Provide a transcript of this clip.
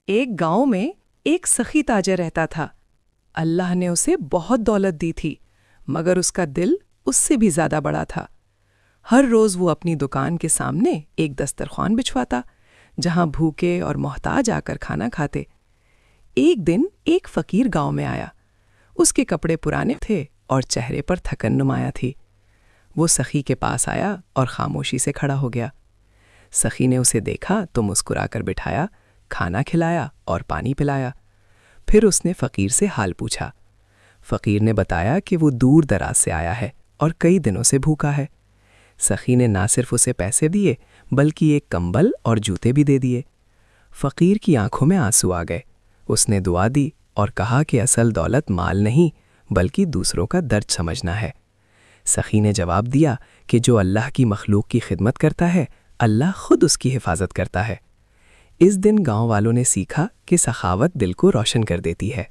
ایک گاؤں میں ایک سخی تاجر رہتا تھا۔ اللہ نے اسے بہت دولت دی تھی، مگر اس کا دل اس سے بھی زیادہ بڑا تھا۔ ہر روز وہ اپنی دکان کے سامنے ایک دسترخوان بچھواتا، جہاں بھوکے اور محتاج آ کر کھانا کھاتے۔ ایک دن ایک فقیر گاؤں میں آیا۔ اس کے کپڑے پرانے تھے اور چہرے پر تھکن نمایاں تھی۔ وہ سخی کے پاس آیا اور خاموشی سے کھڑا ہو گیا۔ سخی نے اسے دیکھا تو مسکرا کر بٹھایا، کھانا کھلایا اور پانی پلایا۔ پھر اس نے فقیر سے حال پوچھا۔ فقیر نے بتایا کہ وہ دور دراز سے آیا ہے اور کئی دنوں سے بھوکا ہے۔ سخی نے نہ صرف اسے پیسے دیے بلکہ ایک کمبل اور جوتے بھی دے دیے۔ فقیر کی آنکھوں میں آنسو آ گئے۔ اس نے دعا دی اور کہا کہ اصل دولت مال نہیں بلکہ دوسروں کا درد سمجھنا ہے۔ سخی نے جواب دیا کہ جو اللہ کی مخلوق کی خدمت کرتا ہے، اللہ خود اس کی حفاظت کرتا ہے۔ اس دن گاؤں والوں نے سیکھا کہ سخاوت دل کو روشن کر دیتی ہے۔